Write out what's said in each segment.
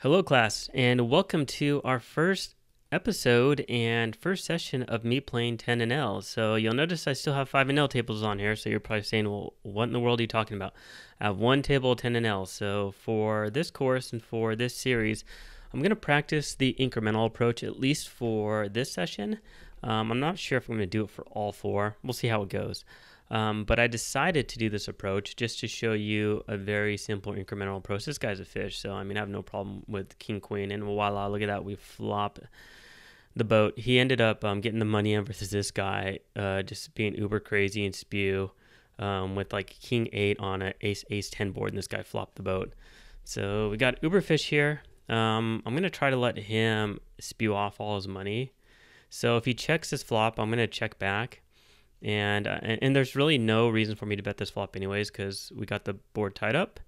Hello, class, and welcome to our first episode and first session of me playing 10 and L. So you'll notice I still have 5 and L tables on here, so you're probably saying, well, what in the world are you talking about? I have one table of 10 and L. So for this course and for this series, I'm going to practice the incremental approach, at least for this session. I'm not sure if I'm going to do it for all 4. We'll see how it goes. But I decided to do this approach just to show you a very simple incremental approach. This guy's a fish, so I have no problem with king, queen, and voila, look at that. We flop the boat. He ended up getting the money in versus this guy just being uber crazy and spew with like king 8 on a ace 10 board, and this guy flopped the boat. So we got uber fish here. I'm going to try to let him spew off all his money. So if he checks this flop, I'm going to check back. And there's really no reason for me to bet this flop anyways, because we got the board tied up,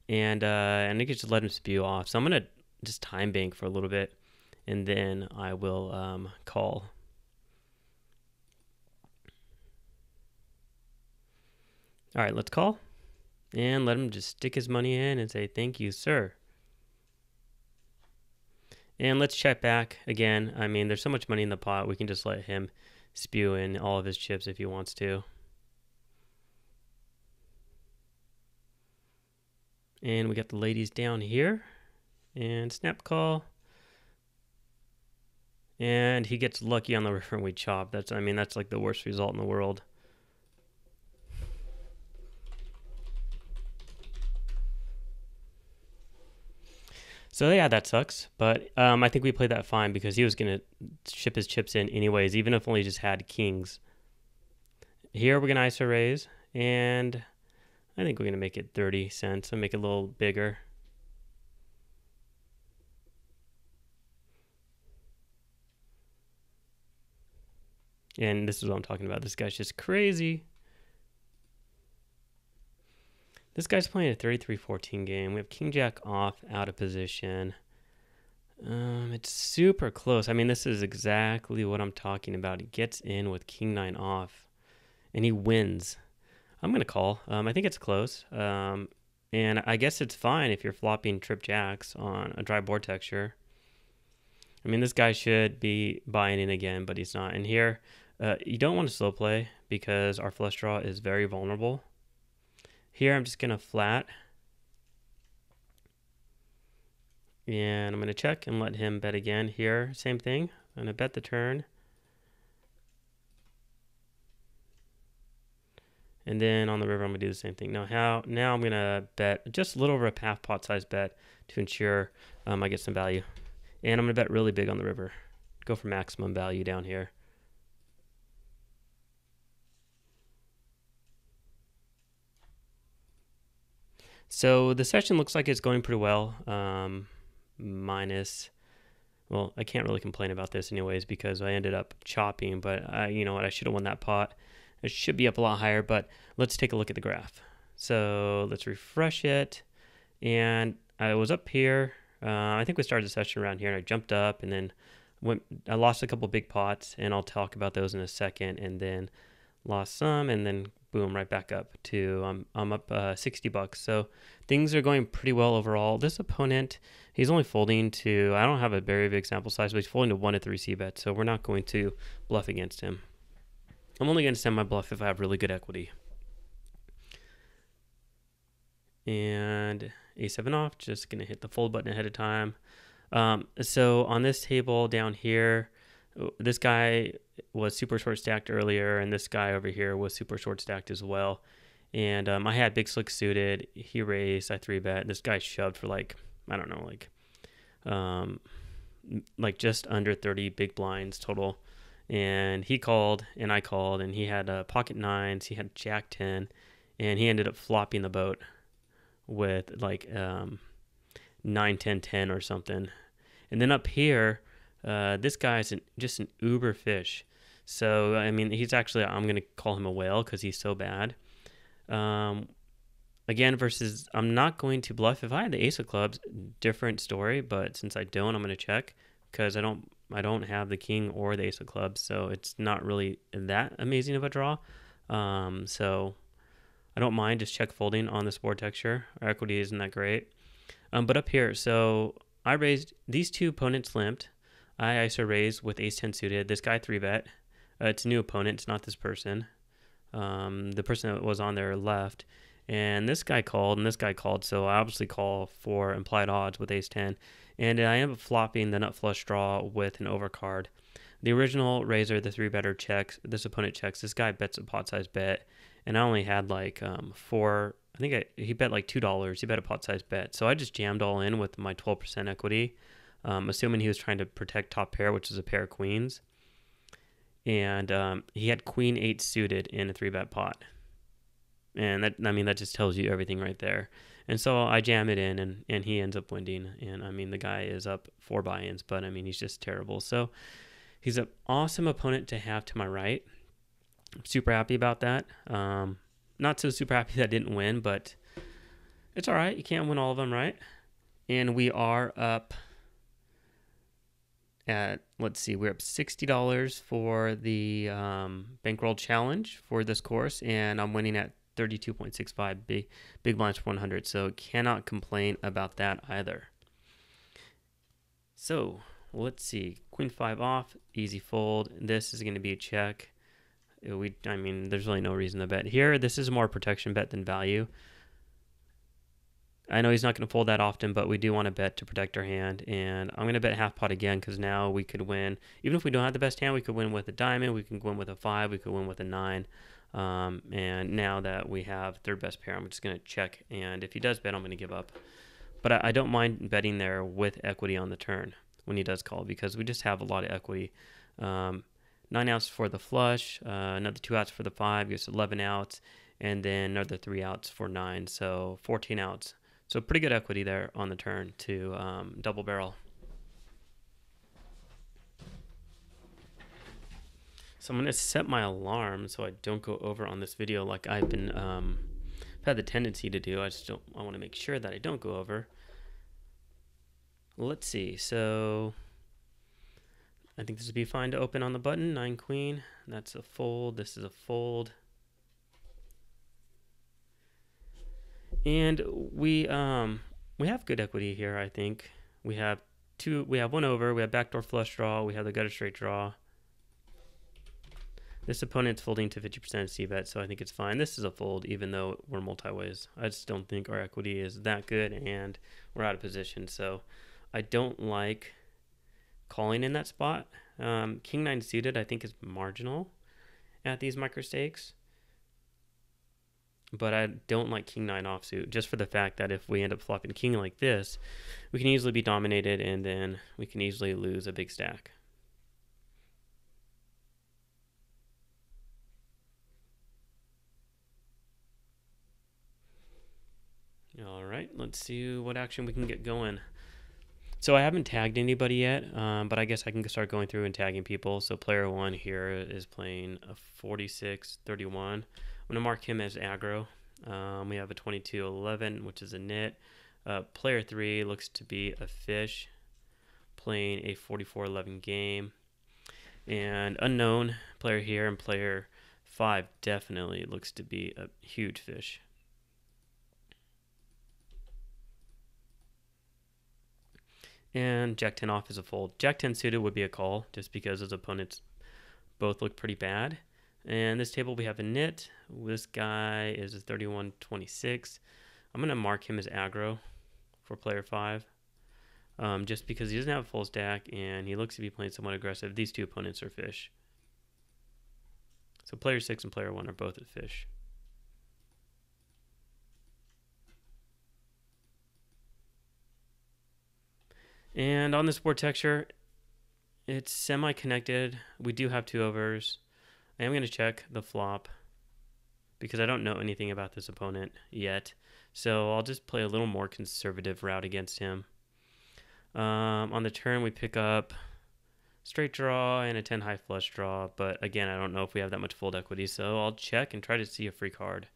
and I can just let him spew off. So I'm gonna just time bank for a little bit, and then I will call. All right, let's call, and let him just stick his money in and say thank you, sir. And let's check back again. There's so much money in the pot, we can just let him spew in all of his chips if he wants to. And we got the ladies down here, and snap call, and he gets lucky on the river and we chop. That's like the worst result in the world. So yeah, that sucks, but I think we played that fine because he was gonna ship his chips in anyways, even if only just had kings. Here we're gonna ISO raise, and I think we're gonna make it 30 cents and make it a little bigger. And this is what I'm talking about. This guy's just crazy. This guy's playing a 33-14 game. We have king jack off, out of position. It's super close. This is exactly what I'm talking about. He gets in with king 9 off, and he wins. I'm going to call. I think it's close. And I guess it's fine if you're flopping trip jacks on a dry board texture. This guy should be buying in again, but he's not. And here, you don't want to slow play because our flush draw is very vulnerable. Here, I'm just going to flat. And I'm going to check and let him bet again. Here, same thing. I'm going to bet the turn. And then on the river, I'm going to do the same thing. Now I'm going to bet just a little over a half pot size bet to ensure I get some value. And I'm going to bet really big on the river. Go for maximum value down here. So the session looks like it's going pretty well. Well, I can't really complain about this anyways because I ended up chopping, but you know what, I should have won that pot. It should be up a lot higher, but let's take a look at the graph. So let's refresh it, and I was up here. I think we started the session around here, and I jumped up, and then I lost a couple big pots, and I'll talk about those in a second, and then lost some, and then boom, right back up to I'm up $60. So things are going pretty well overall. This opponent, he's only folding to, I don't have a very big sample size, but he's folding to 1 to 3 c-bet, so we're not going to bluff against him. I'm only going to send my bluff if I have really good equity. And a7 off, just going to hit the fold button ahead of time. So on this table down here, this guy was super short stacked earlier, and this guy over here was super short stacked as well. And I had big slick suited. He raised, I 3-bet. This guy shoved for like, I don't know, like just under 30 big blinds total. And he called, and I called, and he had pocket 9s. He had jack 10, and he ended up flopping the boat with like 9, 10, 10 or something. And then up here, this guy's just an uber fish. So, he's actually, I'm going to call him a whale because he's so bad. Again, versus, I'm not going to bluff. If I had the ace of clubs, different story. But since I don't, I'm going to check because I don't have the king or the ace of clubs. So it's not really that amazing of a draw. So I don't mind just check folding on this board texture. Our equity isn't that great. But up here, so I raised these two opponents limped. I ISO raised with ace 10 suited. This guy 3-bet. It's a new opponent. It's not this person. The person that was on there left. And this guy called, and this guy called. So I obviously call for implied odds with ace 10. And I ended up flopping the nut flush draw with an overcard. The original raiser, the 3-better, checks. This opponent checks. This guy bets a pot size bet. And I only had like four. I think he bet like $2. He bet a pot size bet. So I just jammed all in with my 12% equity, assuming he was trying to protect top pair, which is a pair of queens. And he had queen 8 suited in a 3-bet pot. And that just tells you everything right there. And so I jam it in, and he ends up winning. And I mean, the guy is up 4 buy-ins, but I mean, he's just terrible. So he's an awesome opponent to have to my right. I'm super happy about that. Not so super happy that I didn't win, but it's all right. You can't win all of them, right? And we are up at, let's see, we're up $60 for the Bankroll challenge for this course, and I'm winning at 32.65 big blinds for 100, so cannot complain about that either. So let's see, queen 5 off, easy fold. This is going to be a check. I mean, there's really no reason to bet here. This is more protection bet than value. I know he's not going to fold that often, but we do want to bet to protect our hand. And I'm going to bet half pot again because now we could win. Even if we don't have the best hand, we could win with a diamond. We can win with a 5. We could win with a 9. And now that we have third best pair, I'm just going to check. And if he does bet, I'm going to give up. But I don't mind betting there with equity on the turn when he does call because we just have a lot of equity. 9 outs for the flush, another 2 outs for the 5, gives 11 outs, and then another 3 outs for 9, so 14 outs. So pretty good equity there on the turn to double barrel. So I'm going to set my alarm so I don't go over on this video like I've been had the tendency to do. I want to make sure that I don't go over. Let's see. So I think this would be fine to open on the button. 9 queen. That's a fold. This is a fold. And we have good equity here, I think. We have 1 over, we have backdoor flush draw, we have the gutter straight draw. This opponent's folding to 50% c-bet, so I think it's fine. This is a fold, even though we're multi-ways. I just don't think our equity is that good, and we're out of position, so I don't like calling in that spot. King 9 suited I think is marginal at these micro stakes, but I don't like King 9 offsuit just for the fact that if we end up flopping king like this, we can easily be dominated and then we can easily lose a big stack. All right, let's see what action we can get going. So I haven't tagged anybody yet, but I guess I can start going through and tagging people. So player 1 here is playing a 46-31. I'm going to mark him as aggro. We have a 22-11, which is a nit. Player 3 looks to be a fish, playing a 44-11 game. And unknown player here, and player 5 definitely looks to be a huge fish. And Jack 10 off is a fold. Jack 10 suited would be a call, just because his opponents both look pretty bad. And this table we have a nit. This guy is a 31-26. I'm going to mark him as aggro for player 5, just because he doesn't have a full stack and he looks to be playing somewhat aggressive. These two opponents are fish. So player 6 and player 1 are both at fish. And on this board texture, it's semi-connected. We do have 2 overs. I am going to check the flop because I don't know anything about this opponent yet. So I'll just play a little more conservative route against him. On the turn, we pick up straight draw and a 10 high flush draw. But again, I don't know if we have that much fold equity. So I'll check and try to see a free card.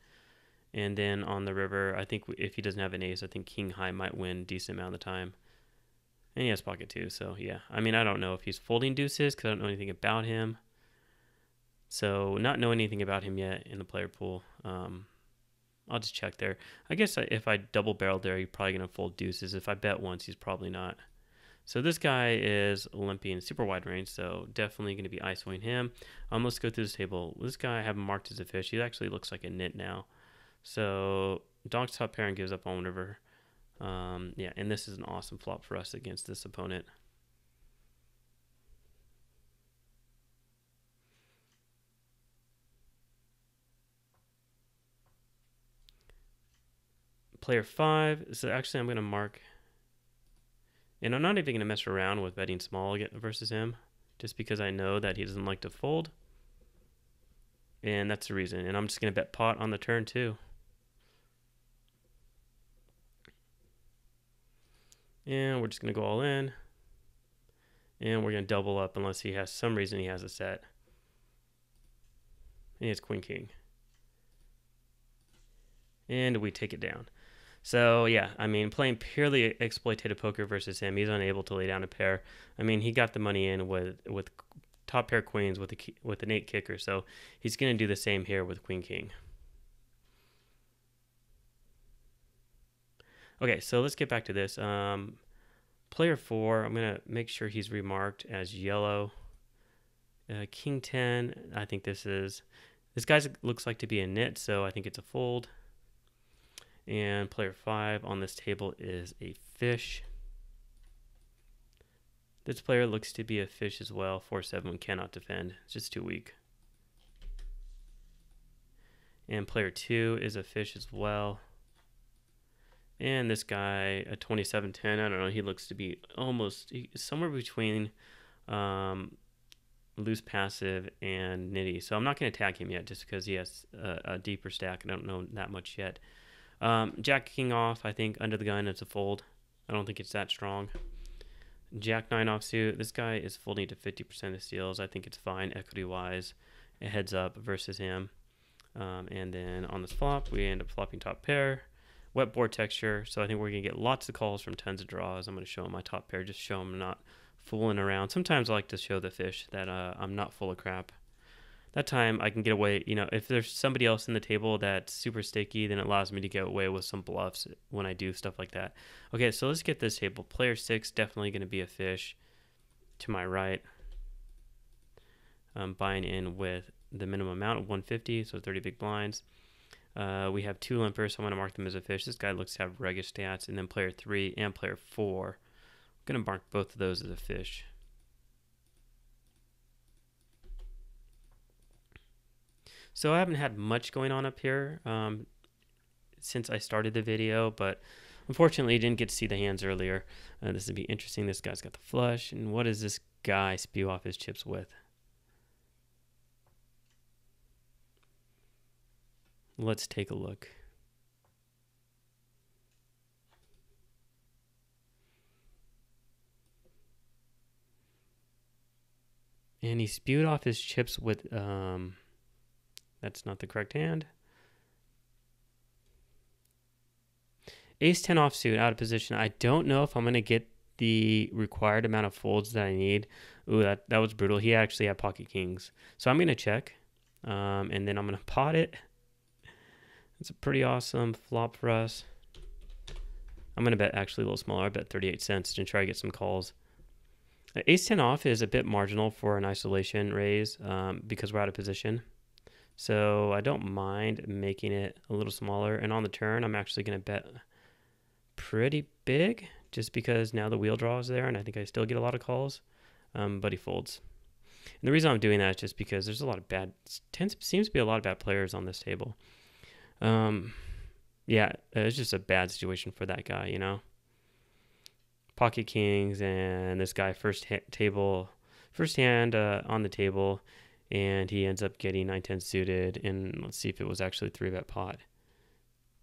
And then on the river, I think if he doesn't have an ace, I think king high might win a decent amount of the time. And he has pocket 2, so yeah. I mean, I don't know if he's folding deuces because I don't know anything about him. So not knowing anything about him yet in the player pool, I'll just check there. I guess if I double barreled there, he's probably going to fold deuces. If I bet once, he's probably not. So this guy is limping super wide range, so definitely going to be ISOing him. Let's go through this table. This guy I have him marked as a fish. He actually looks like a nit now. So Donk's top pair and gives up on river. Yeah, and this is an awesome flop for us against this opponent. Player 5. So actually I'm going to mark, and I'm not even going to mess around with betting small versus him, just because I know that he doesn't like to fold. And that's the reason. And I'm just going to bet pot on the turn too. And we're just going to go all in. And we're going to double up unless he has some reason he has a set. And he has queen king. And we take it down. So yeah, I mean, playing purely exploitative poker versus him, he's unable to lay down a pair. I mean, he got the money in with top pair queens with an 8 kicker, so he's going to do the same here with queen king. Okay, so let's get back to this. Player 4, I'm going to make sure he's remarked as yellow. King 10, I think this guy looks like to be a nit, so I think it's a fold. And player 5 on this table is a fish. This player looks to be a fish as well. 4-7 cannot defend. It's just too weak. And player 2 is a fish as well. And this guy, a 27-10, I don't know, he looks to be somewhere between loose passive and nitty. So I'm not going to tag him yet just because he has a deeper stack. I don't know that much yet. Jack king off, I think under the gun it's a fold. I don't think it's that strong. Jack 9 offsuit. This guy is folding to 50% of steals. I think it's fine equity wise. It heads up versus him. And then on this flop, we end up flopping top pair. Wet board texture. So I think we're going to get lots of calls from tons of draws. I'm going to show him my top pair. Just show him I'm not fooling around. Sometimes I like to show the fish that I'm not full of crap. That time I can get away, if there's somebody else in the table that's super sticky, then it allows me to get away with some bluffs when I do stuff like that. Okay, so let's get this table. Player 6, definitely going to be a fish to my right. I'm buying in with the minimum amount of 150, so 30 big blinds. We have 2 limpers, so I'm going to mark them as a fish. This guy looks to have regular stats, and then player 3 and player 4. I'm going to mark both of those as a fish. So I haven't had much going on up here since I started the video, but unfortunately I didn't get to see the hands earlier. This would be interesting. This guy's got the flush, and what does this guy spew off his chips with? Let's take a look. And he spewed off his chips with that's not the correct hand. Ace 10 offsuit out of position. I don't know if I'm going to get the required amount of folds that I need. Ooh, that was brutal. He actually had pocket kings. So I'm going to check. And then I'm going to pot it. It's a pretty awesome flop for us. I'm going to bet actually a little smaller. I bet 38 cents to try to get some calls. Ace 10 off is a bit marginal for an isolation raise because we're out of position. So I don't mind making it a little smaller. And on the turn, I'm actually going to bet pretty big just because now the wheel draw is there and I think I still get a lot of calls. But he folds. And the reason I'm doing that is just because there's a lot of seems to be a lot of bad players on this table. Yeah, it's just a bad situation for that guy, Pocket kings and this guy first hand on the table. And he ends up getting 9-10 suited, and let's see if it was actually 3-bet pot.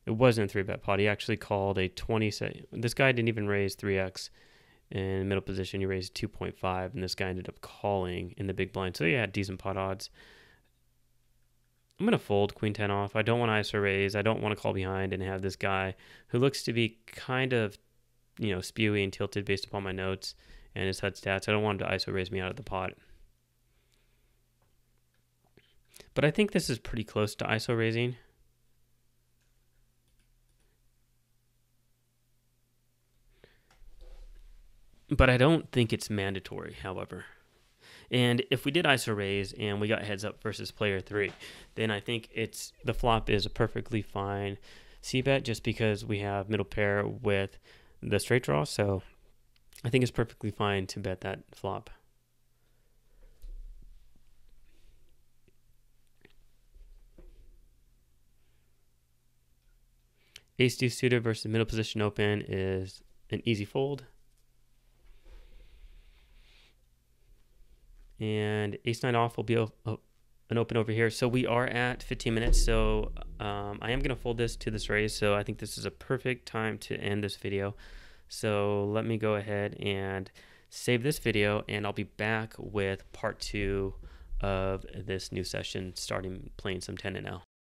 It wasn't a 3-bet pot. He actually called a 20. This guy didn't even raise 3x in middle position. He raised 2.5, and this guy ended up calling in the big blind. So he had decent pot odds. I'm going to fold queen 10 off. I don't want to ISO raise. I don't want to call behind and have this guy who looks to be kind of, spewy and tilted based upon my notes and his HUD stats. I don't want him to ISO raise me out of the pot. But I think this is pretty close to ISO raising. but I don't think it's mandatory, however. And if we did ISO raise and we got heads up versus player 3, then I think the flop is a perfectly fine c-bet just because we have middle pair with the straight draw. So I think it's perfectly fine to bet that flop. Ace deuce suited versus middle position open is an easy fold. And ace nine off will be an open over here. So we are at 15 minutes. So I am going to fold this to this raise. So I think this is a perfect time to end this video. So let me go ahead and save this video, and I'll be back with part 2 of this new session, starting playing some 10NL.